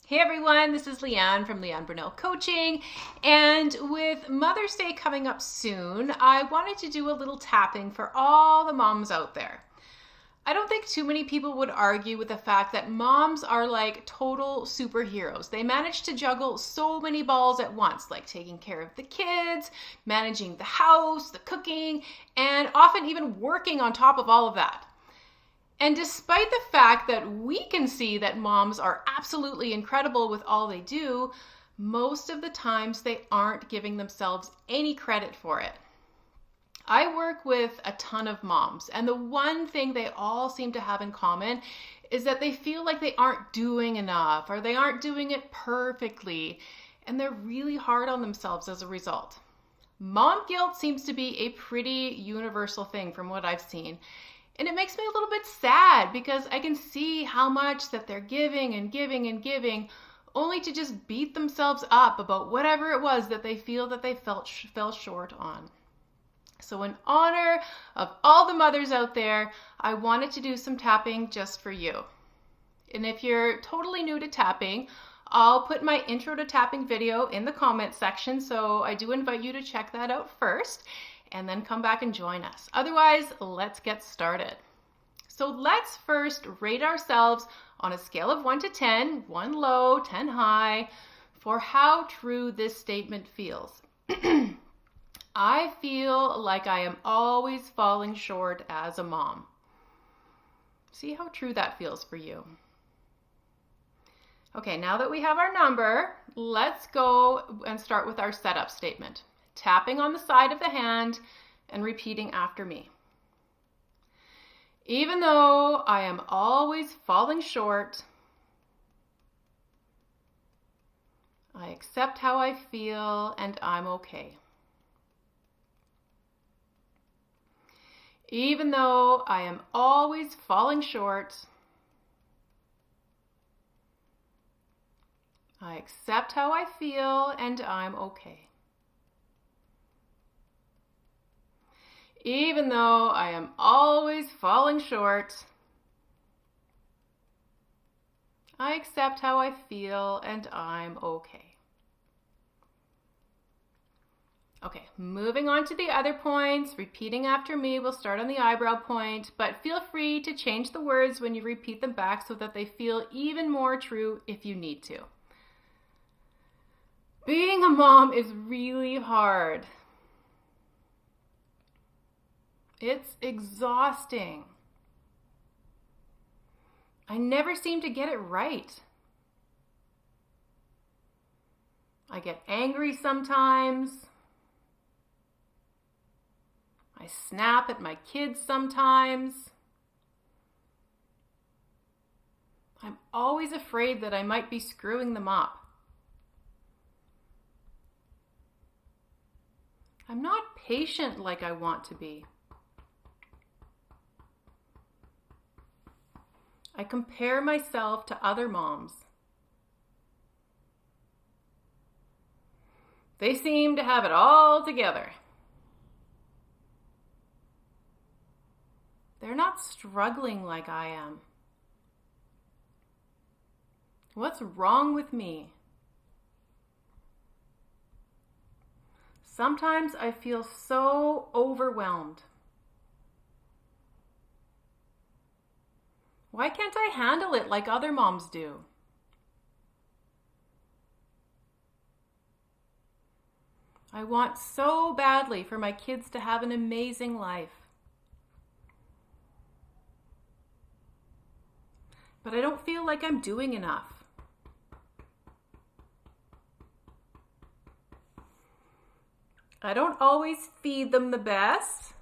Hey everyone, this is Leanne from Leanne Brunel Coaching, and with Mother's Day coming up soon, I wanted to do a little tapping for all the moms out there. I don't think too many people would argue with the fact that moms are like total superheroes. They manage to juggle so many balls at once, like taking care of the kids, managing the house, the cooking, and often even working on top of all of that. And despite the fact that we can see that moms are absolutely incredible with all they do, most of the times they aren't giving themselves any credit for it. I work with a ton of moms, and the one thing they all seem to have in common is that they feel like they aren't doing enough or they aren't doing it perfectly, and they're really hard on themselves as a result. Mom guilt seems to be a pretty universal thing from what I've seen. And it makes me a little bit sad because I can see how much that they're giving and giving and giving only to just beat themselves up about whatever it was that they feel that they fell short on. So in honor of all the mothers out there, I wanted to do some tapping just for you. And if you're totally new to tapping, I'll put my intro to tapping video in the comment section, so I do invite you to check that out first and then come back and join us. Otherwise, let's get started. So let's first rate ourselves on a scale of 1 to 10, 1 low, 10 high, for how true this statement feels. I feel like I am always falling short as a mom. See how true that feels for you. Okay, now that we have our number, let's go and start with our setup statement. Tapping on the side of the hand and repeating after me. Even though I am always falling short, I accept how I feel and I'm okay. Even though I am always falling short, I accept how I feel and I'm okay. Even though I am always falling short, I accept how I feel and I'm okay. Okay, moving on to the other points, repeating after me. We'll start on the eyebrow point, but feel free to change the words when you repeat them back so that they feel even more true if you need to. Being a mom is really hard. It's exhausting. I never seem to get it right. I get angry sometimes. I snap at my kids sometimes. I'm always afraid that I might be screwing them up. I'm not patient like I want to be. I compare myself to other moms. They seem to have it all together. They're not struggling like I am. What's wrong with me? Sometimes I feel so overwhelmed. Why can't I handle it like other moms do? I want so badly for my kids to have an amazing life. But I don't feel like I'm doing enough. I don't always feed them the best.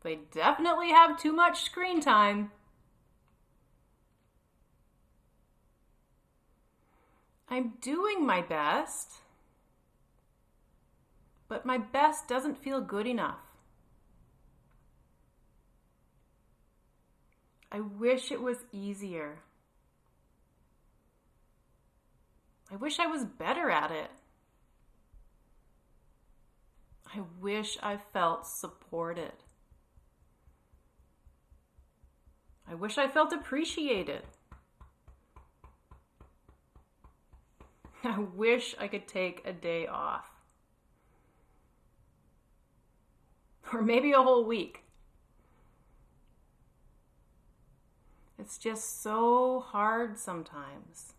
They definitely have too much screen time. I'm doing my best, but my best doesn't feel good enough. I wish it was easier. I wish I was better at it. I wish I felt supported. I wish I felt appreciated. I wish I could take a day off. Or maybe a whole week. It's just so hard sometimes.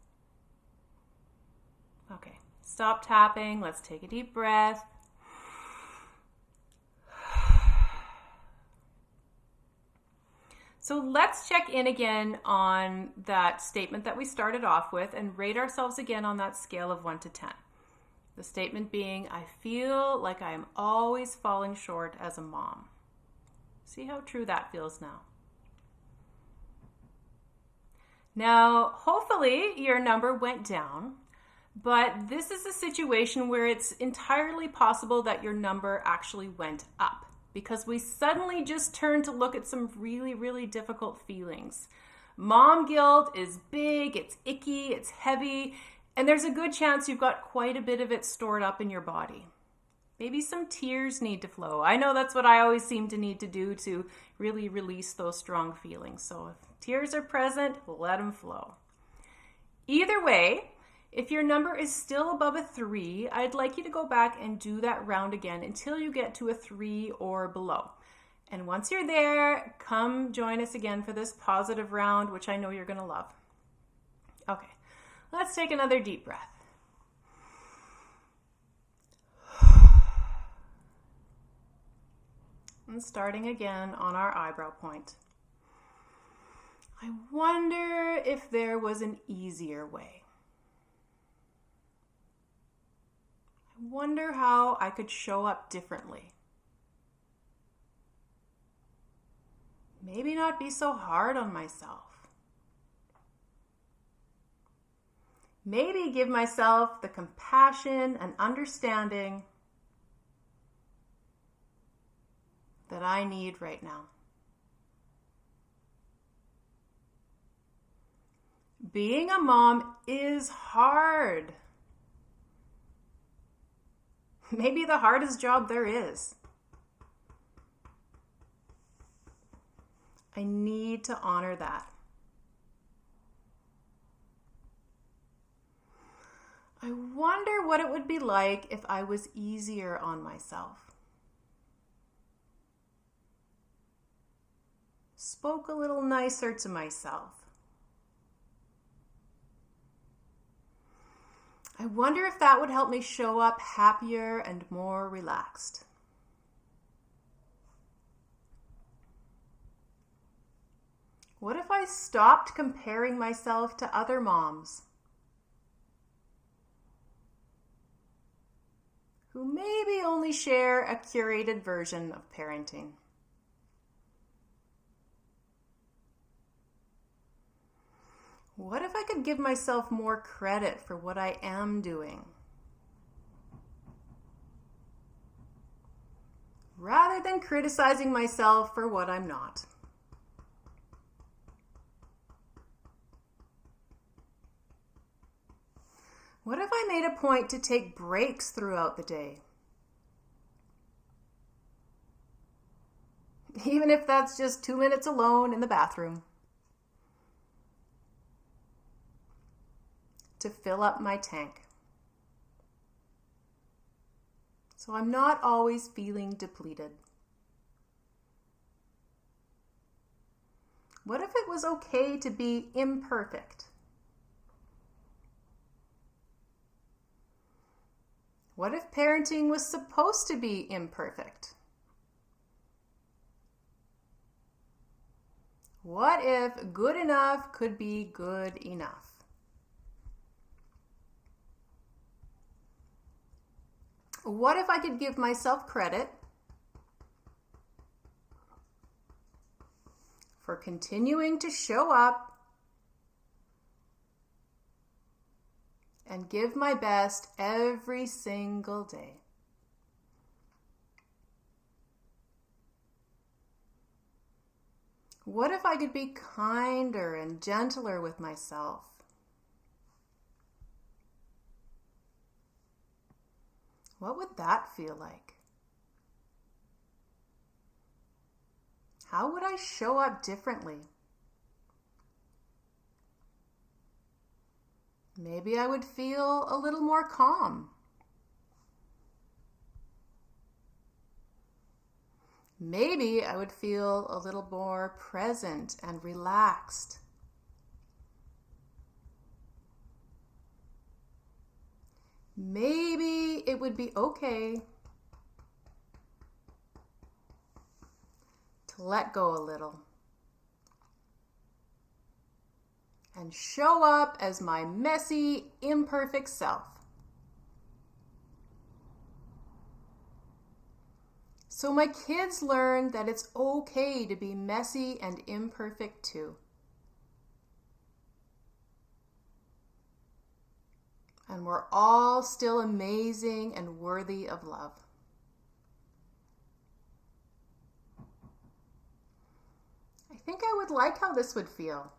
Okay, stop tapping. Let's take a deep breath. So let's check in again on that statement that we started off with and rate ourselves again on that scale of 1 to 10. The statement being, I feel like I am always falling short as a mom. See how true that feels now. Now, hopefully your number went down, but this is a situation where it's entirely possible that your number actually went up because we suddenly just turned to look at some really, really difficult feelings. Mom guilt is big, it's icky, it's heavy, and there's a good chance you've got quite a bit of it stored up in your body. Maybe some tears need to flow. I know that's what I always seem to need to do to really release those strong feelings. So if tears are present, let them flow. Either way, if your number is still above a 3, I'd like you to go back and do that round again until you get to a 3 or below. And once you're there, come join us again for this positive round, which I know you're going to love. Okay, let's take another deep breath. And starting again on our eyebrow point. I wonder if there was an easier way. I wonder how I could show up differently. Maybe not be so hard on myself. Maybe give myself the compassion and understanding that I need right now. Being a mom is hard. Maybe the hardest job there is. I need to honor that. I wonder what it would be like if I was easier on myself. Spoke a little nicer to myself. I wonder if that would help me show up happier and more relaxed. What if I stopped comparing myself to other moms who maybe only share a curated version of parenting? What if I could give myself more credit for what I am doing, rather than criticizing myself for what I'm not? What if I made a point to take breaks throughout the day? Even if that's just 2 minutes alone in the bathroom. To fill up my tank. So I'm not always feeling depleted. What if it was okay to be imperfect? What if parenting was supposed to be imperfect? What if good enough could be good enough? What if I could give myself credit for continuing to show up and give my best every single day? What if I could be kinder and gentler with myself? What would that feel like? How would I show up differently? Maybe I would feel a little more calm. Maybe I would feel a little more present and relaxed. Maybe it would be okay to let go a little and show up as my messy, imperfect self. So my kids learn that it's okay to be messy and imperfect too. And we're all still amazing and worthy of love. I think I would like how this would feel.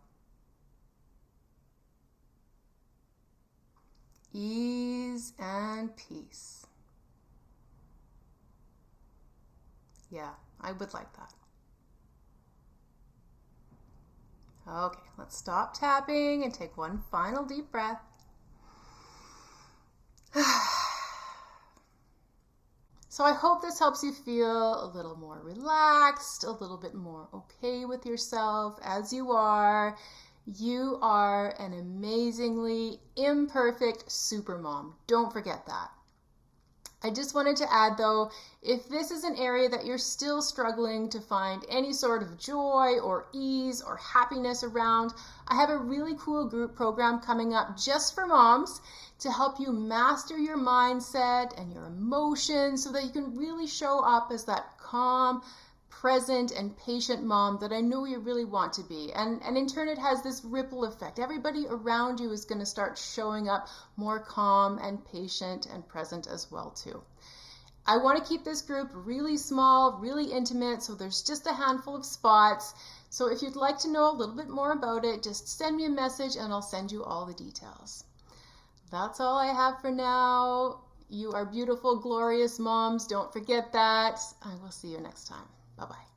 Ease and peace. Yeah, I would like that. Okay, let's stop tapping and take one final deep breath. So I hope this helps you feel a little more relaxed, a little bit more okay with yourself as you are. You are an amazingly imperfect supermom. Don't forget that. I just wanted to add though, if this is an area that you're still struggling to find any sort of joy or ease or happiness around, I have a really cool group program coming up just for moms to help you master your mindset and your emotions so that you can really show up as that calm, present, and patient mom that I know you really want to be. And in turn, it has this ripple effect. Everybody around you is going to start showing up more calm and patient and present as well too. I want to keep this group really small, really intimate, so there's just a handful of spots. So if you'd like to know a little bit more about it, just send me a message and I'll send you all the details. That's all I have for now. You are beautiful, glorious moms. Don't forget that. I will see you next time. Bye-bye.